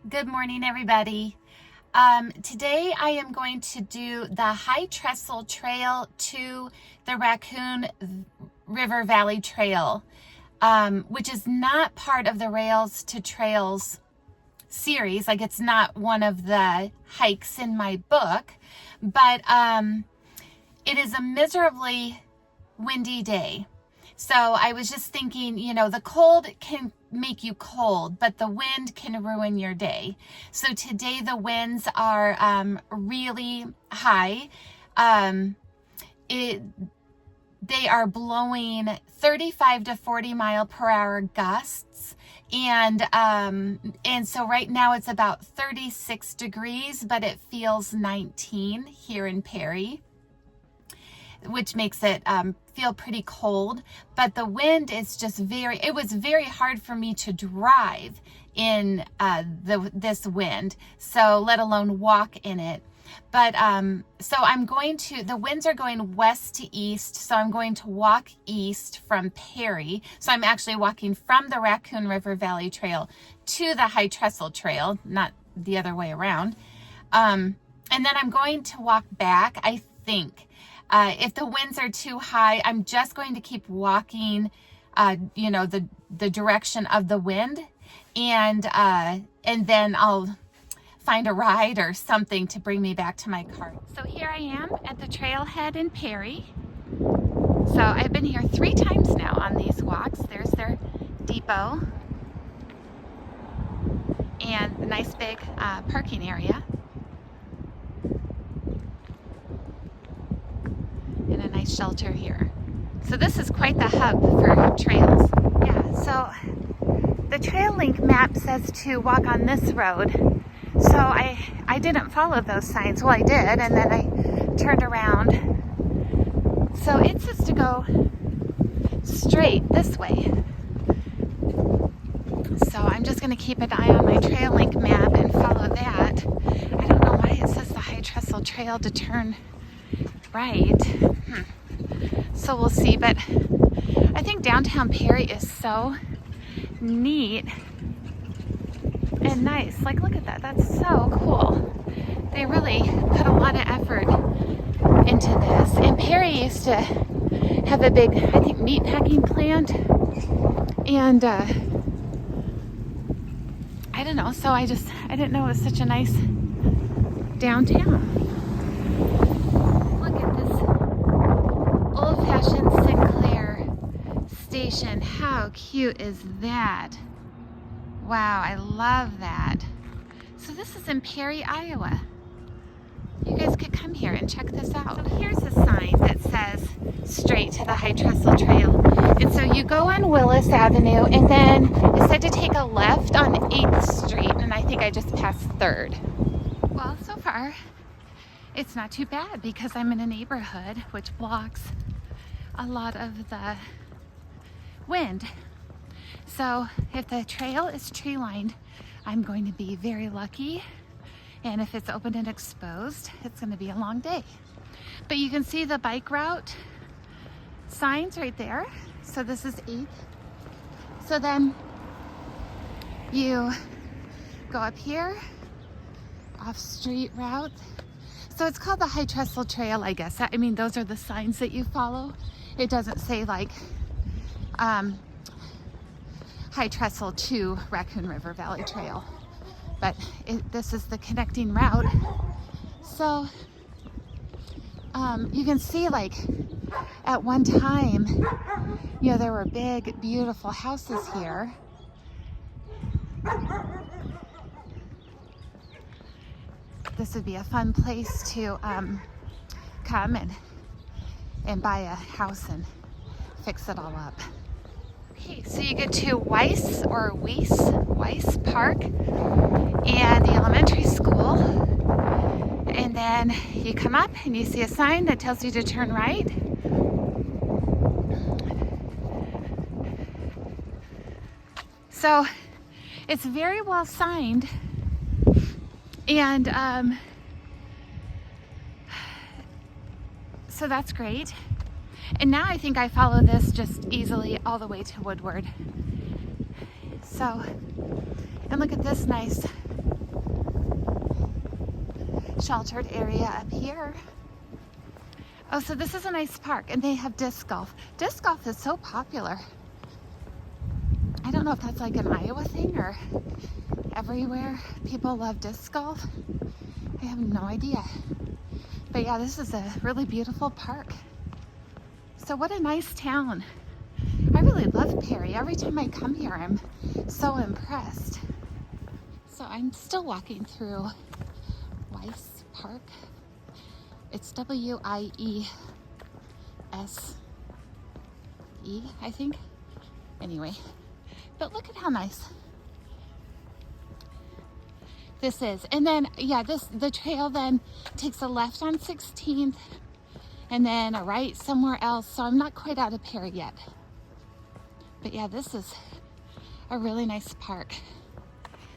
Good morning, everybody. Today I am going to do the High Trestle Trail to the Raccoon River Valley Trail, which is not part of the Rails to Trails series. Like, it's not one of the hikes in my book, but it is a miserably windy day. So I was just thinking, you know, the cold can make you cold, but the wind can ruin your day. So today the winds are really high. They are blowing 35 to 40 mile per hour gusts. And so right now it's about 36 degrees, but it feels 19 here in Perry, which makes it feel pretty cold. But the wind is just it was very hard for me to drive in this wind, so let alone walk in it. But so the winds are going west to east, so I'm going to walk east from Perry. So I'm actually walking from the Raccoon River Valley Trail to the High Trestle Trail, not the other way around. And then I'm going to walk back, I think. If the winds are too high, I'm just going to keep walking, you know, the direction of the wind, and then I'll find a ride or something to bring me back to my car. So here I am at the trailhead in Perry. So I've been here 3 times now on these walks. There's their depot and the nice big parking area. And a nice shelter here. So this is quite the hub for trails. Yeah, so the trail link map says to walk on this road. So I didn't follow those signs. Well, I did, and then I turned around. So it says to go straight this way. So I'm just going to keep an eye on my trail link map and follow that. I don't know why it says the High Trestle Trail to turn right. So we'll see, but I think downtown Perry is so neat and nice. Like, look at that. That's so cool. They really put a lot of effort into this. And Perry used to have a big, I think, meat packing plant. And I don't know. So I didn't know it was such a nice downtown. Station. How cute is that? Wow, I love that. So this is in Perry, Iowa. You guys could come here and check this out. So here's a sign that says straight to the High Trestle Trail. And so you go on Willis Avenue, and then it said to take a left on 8th Street, and I think I just passed 3rd. Well, so far it's not too bad because I'm in a neighborhood which blocks a lot of the wind. So if the trail is tree lined, I'm going to be very lucky, and if it's open and exposed, it's going to be a long day. But you can see the bike route signs right there. So this is 8th. So then you go up here, off street route. So it's called the High Trestle Trail, I guess. I mean, those are the signs that you follow. It doesn't say like High Trestle to Raccoon River Valley Trail, but this is the connecting route. So you can see, like, at one time, you know, there were big, beautiful houses here. This would be a fun place to come and buy a house and fix it all up. Okay, so you get to Weiss Park and the elementary school, and then you come up and you see a sign that tells you to turn right. So it's very well signed, and so that's great. And now I think I follow this just easily all the way to Woodward. So, and look at this nice sheltered area up here. Oh, so this is a nice park, and they have disc golf. Disc golf is so popular. I don't know if that's like an Iowa thing or everywhere people love disc golf. I have no idea. But yeah, this is a really beautiful park. So what a nice town. I really love Perry. Every time I come here, I'm so impressed. So I'm still walking through Weiss Park. It's W-I-E-S-E, I think. Anyway, but look at how nice this is. And then, yeah, the trail then takes a left on 16th and then a right somewhere else. So I'm not quite out of Perry yet. But yeah, this is a really nice park.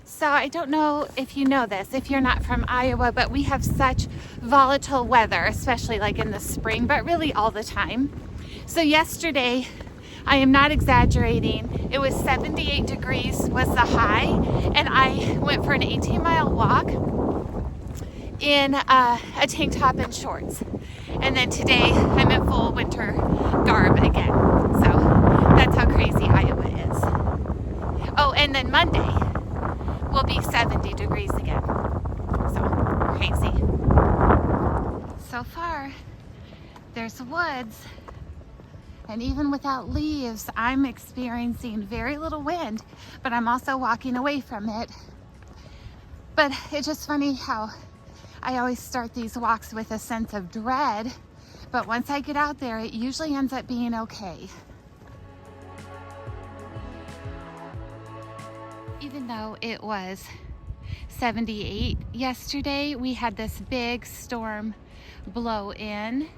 So I don't know if you know this, if you're not from Iowa, but we have such volatile weather, especially like in the spring, but really all the time. So yesterday, I am not exaggerating, it was 78 degrees was the high, and I went for an 18-mile walk in a tank top and shorts. And then today, I'm in full winter garb again. So that's how crazy Iowa is. Oh, and then Monday will be 70 degrees again. So crazy. So far, there's woods, and even without leaves, I'm experiencing very little wind, but I'm also walking away from it. But it's just funny how I always start these walks with a sense of dread, but once I get out there, it usually ends up being okay. Even though it was 78 yesterday, we had this big storm blow in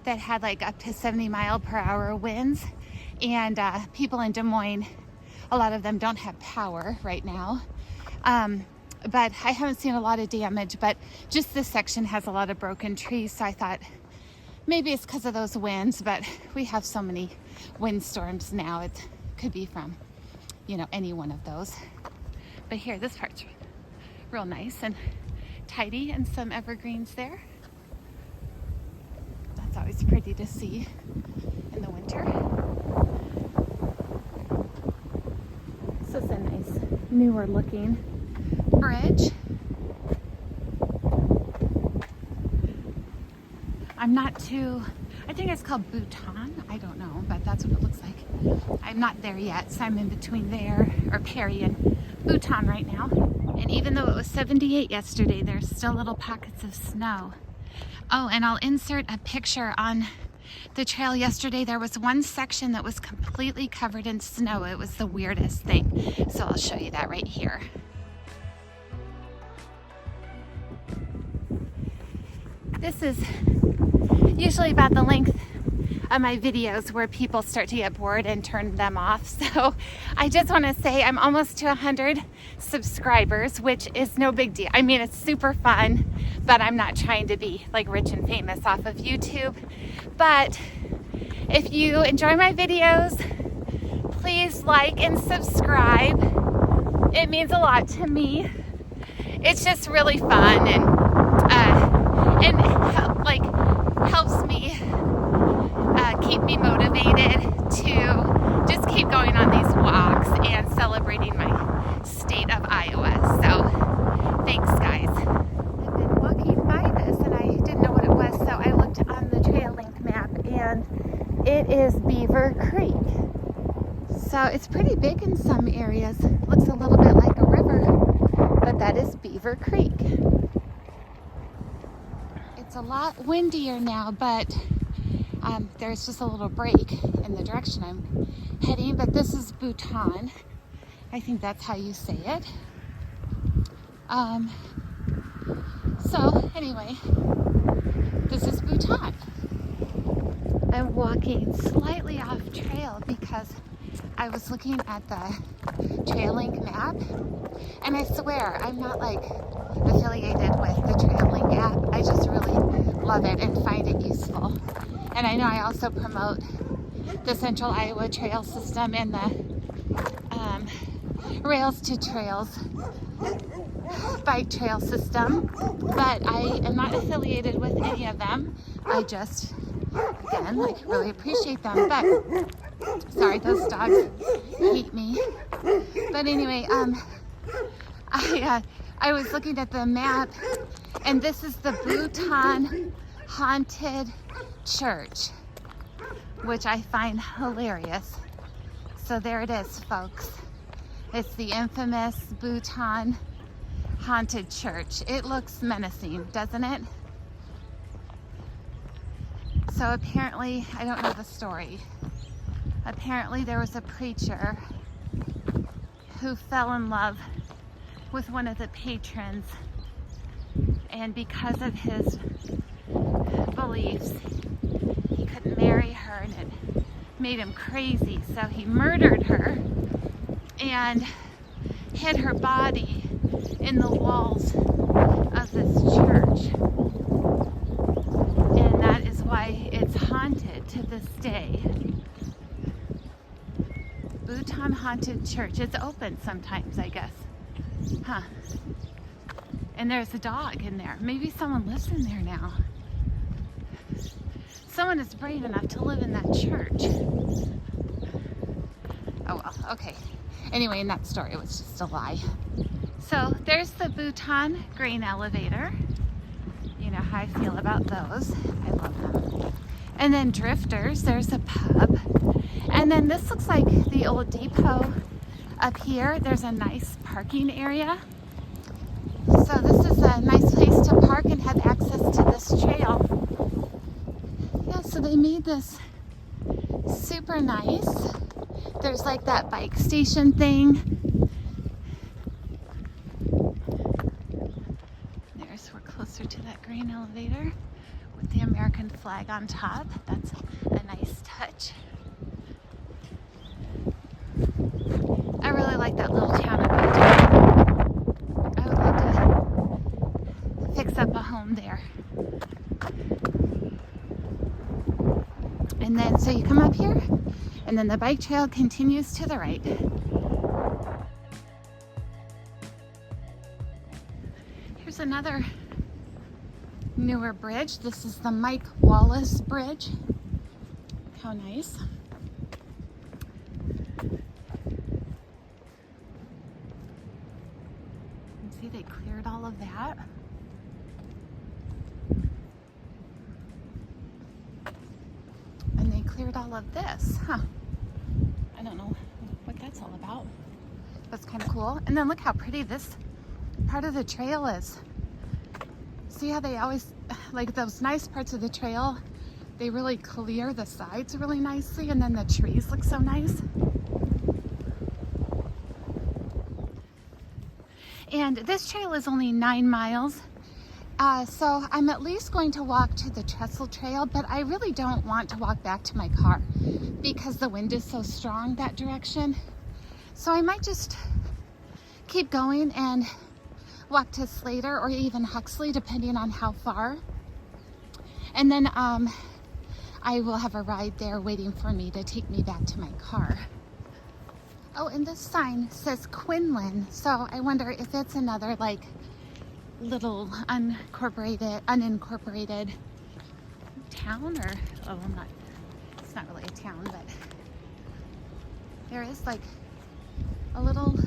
that had like up to 70-mile-per-hour winds, and people in Des Moines, a lot of them don't have power right now. But I haven't seen a lot of damage, but just this section has a lot of broken trees, so I thought maybe it's because of those winds, but we have so many windstorms now, it could be from, you know, any one of those. But here, this part's real nice and tidy, and some evergreens there. That's always pretty to see in the winter. This is a nice, newer looking bridge. I'm not too, I think it's called Bhutan. I don't know, but that's what it looks like. I'm not there yet, so I'm in between there, or Perry and Bhutan right now. And even though it was 78 yesterday, there's still little pockets of snow. Oh, and I'll insert a picture on the trail yesterday. There was one section that was completely covered in snow. It was the weirdest thing. So I'll show you that right here. This is usually about the length of my videos where people start to get bored and turn them off. So I just want to say I'm almost to 100 subscribers, which is no big deal. I mean, it's super fun, but I'm not trying to be like rich and famous off of YouTube. But if you enjoy my videos, please like and subscribe. It means a lot to me. It's just really fun, and helps me keep me motivated to just keep going on these walks and celebrating my state of Iowa. So thanks, guys. I've been walking by this and I didn't know what it was, so I looked on the trail link map, and it is Beaver Creek. So it's pretty big in some areas. Looks a little bit like a river, but that is Beaver Creek. It's a lot windier now, but there's just a little break in the direction I'm heading. But this is Bhutan. I think that's how you say it. So anyway, this is Bhutan. I'm walking slightly off trail because I was looking at the trail link map, and I swear I'm not like affiliated with the trail link app. I just really love it and find it useful. And I know I also promote the Central Iowa Trail System and the Rails to Trails bike trail system, but I am not affiliated with any of them. I just, again, like really appreciate them. But sorry, those dogs hate me. But anyway, I was looking at the map, and this is the Bhutan Haunted Church, which I find hilarious. So there it is, folks. It's the infamous Bhutan Haunted Church. It looks menacing, doesn't it? So apparently, I don't know the story. Apparently there was a preacher who fell in love with one of the patrons, and because of his beliefs, he couldn't marry her, and it made him crazy. So he murdered her and hid her body in the walls of this church. And that is why it's haunted to this day. Bhutan Haunted Church. It's open sometimes, I guess. Huh. And there's a dog in there. Maybe someone lives in there now. Someone is brave enough to live in that church. Oh well, okay. Anyway, in that story, it was just a lie. So there's the Bhutan grain elevator. You know how I feel about those. I love them. And then Drifters, there's a pub. And then this looks like the old depot up here. There's a nice parking area. So this is a nice place to park and have access to this trail. Yeah, so they made this super nice. There's like that bike station thing. We're closer to that grain elevator with the American flag on top. That's a nice touch. I really like that little town of Bhutan. I would like to fix up a home there. And then, so you come up here, and then the bike trail continues to the right. Here's another newer bridge. This is the Mike Wallace Bridge. How nice. See, they cleared all of that. And they cleared all of this. Huh. I don't know what that's all about. That's kind of cool. And then look how pretty this part of the trail is. See how they always, like those nice parts of the trail, they really clear the sides really nicely, and then the trees look so nice. And this trail is only 9 miles. So I'm at least going to walk to the trestle trail, but I really don't want to walk back to my car because the wind is so strong that direction. So I might just keep going and walk to Slater or even Huxley, depending on how far. And then I will have a ride there waiting for me to take me back to my car. Oh, and this sign says Quinlan, so I wonder if it's another like little unincorporated town, or it's not really a town, but there is like a little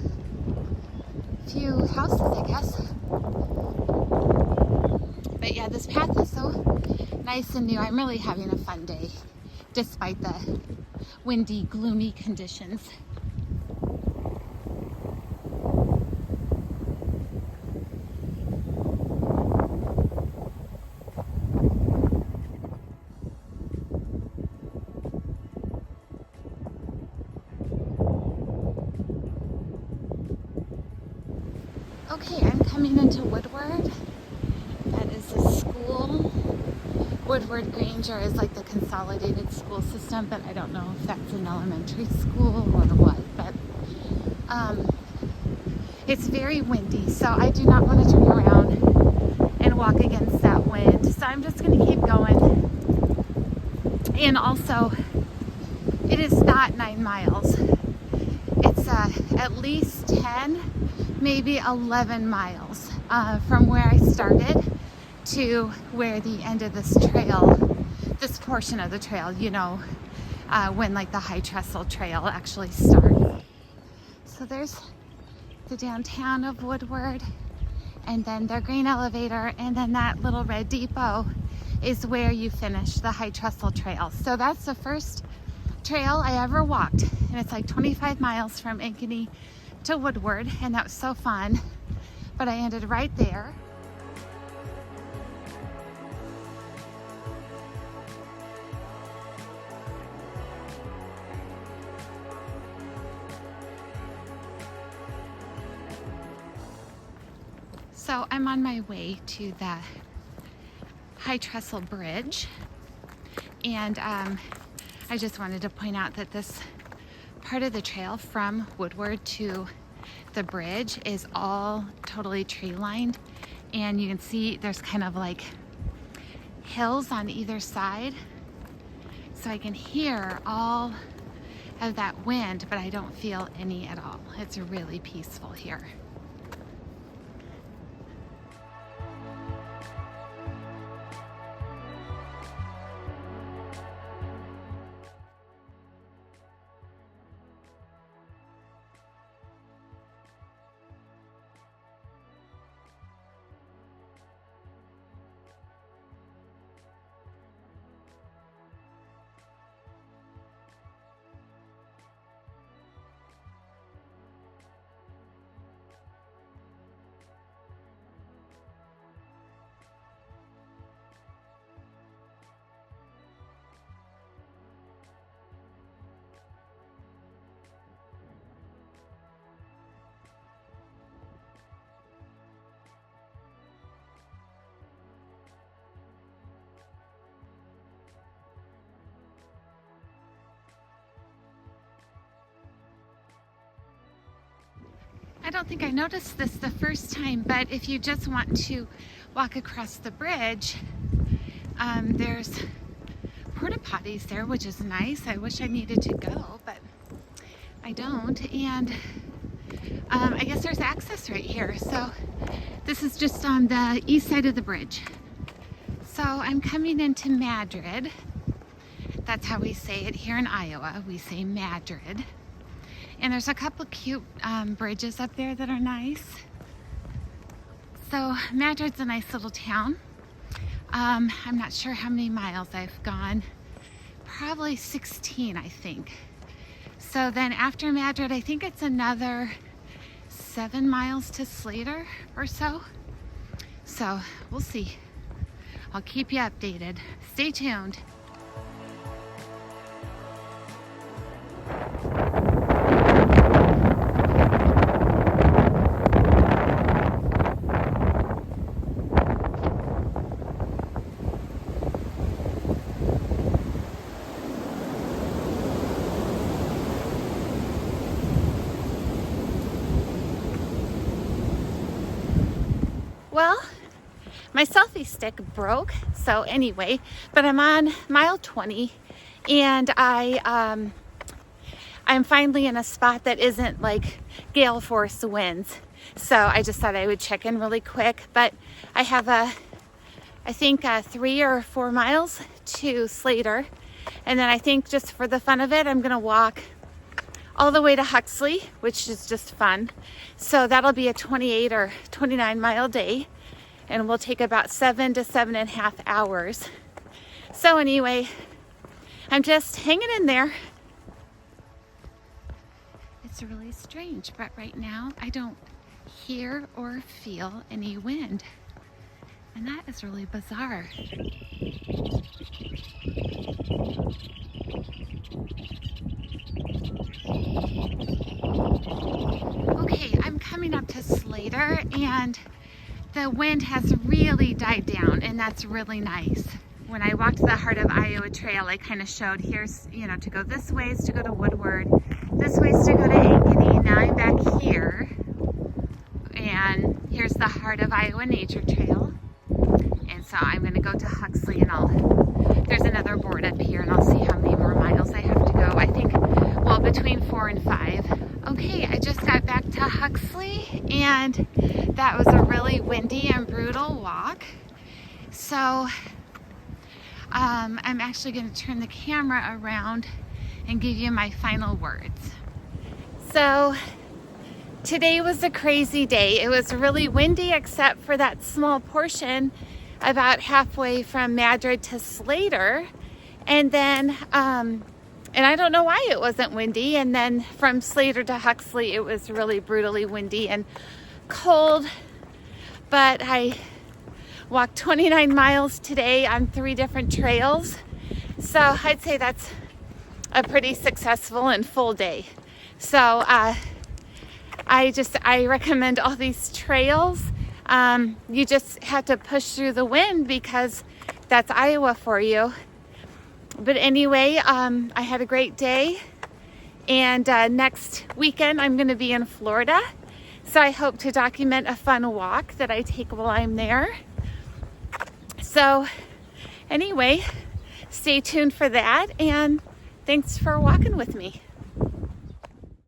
few houses, I guess. But yeah, this path is so nice and new. I'm really having a fun day despite the windy, gloomy conditions. Okay, I'm coming into Woodward. That is a school. Woodward Granger is like the consolidated school system, but I don't know if that's an elementary school or what. But it's very windy, so I do not want to turn around and walk against that wind. So I'm just going to keep going. And also, it is not 9 miles. It's it's at least 10, maybe 11 miles from where I started to where the end of this trail, this portion of the trail, you know, when like the High Trestle Trail actually starts. So there's the downtown of Woodward, and then their grain elevator, and then that little red depot is where you finish the High Trestle Trail. So that's the first trail I ever walked, and it's like 25 miles from Ankeny to Woodward, and that was so fun. But I ended right there. So I'm on my way to the High Trestle Bridge, and I just wanted to point out that this part of the trail from Woodward to the bridge is all totally tree lined, and you can see there's kind of like hills on either side, so I can hear all of that wind, but I don't feel any at all. It's really peaceful here. I don't think I noticed this the first time, but if you just want to walk across the bridge, there's porta potties there, which is nice. I wish I needed to go, but I don't. And I guess there's access right here. So this is just on the east side of the bridge. So I'm coming into Madrid. That's how we say it here in Iowa. We say Madrid. And there's a couple cute bridges up there that are nice. So Madrid's a nice little town. I'm not sure how many miles I've gone. Probably 16, I think. So then after Madrid, I think it's another 7 miles to Slater or so. So we'll see. I'll keep you updated. Stay tuned. Well, my selfie stick broke, so anyway, but I'm on mile 20, and I'm finally in a spot that isn't like gale force winds. So I just thought I would check in really quick, but I have I think 3 or 4 miles to Slater, and then I think just for the fun of it, I'm gonna walk all the way to Huxley, which is just fun. So that'll be a 28 or 29 mile day, and will take about 7 to 7.5 hours. So anyway, I'm just hanging in there. It's really strange, but right now I don't hear or feel any wind, and that is really bizarre. Okay, I'm coming up to Slater, and the wind has really died down, and that's really nice. When I walked the Heart of Iowa Trail, I kind of showed here's, you know, to go this way is to go to Woodward, this way is to go to Ankeny. Now I'm back here, and here's the Heart of Iowa Nature Trail. And so I'm going to go to Huxley, and there's another board up here, and I'll see how many more miles I have to go. I think, well, between 4 and 5. Okay, I just got back to Huxley, and that was a really windy and brutal walk. So I'm actually going to turn the camera around and give you my final words. So today was a crazy day. It was really windy except for that small portion about halfway from Madrid to Slater. And then, and I don't know why it wasn't windy. And then from Slater to Huxley, it was really brutally windy and cold. But I walked 29 miles today on 3 different trails. So I'd say that's a pretty successful and full day. So I recommend all these trails. You just have to push through the wind because that's Iowa for you. But anyway, I had a great day, and next weekend I'm going to be in Florida. So I hope to document a fun walk that I take while I'm there. So anyway, stay tuned for that, and thanks for walking with me.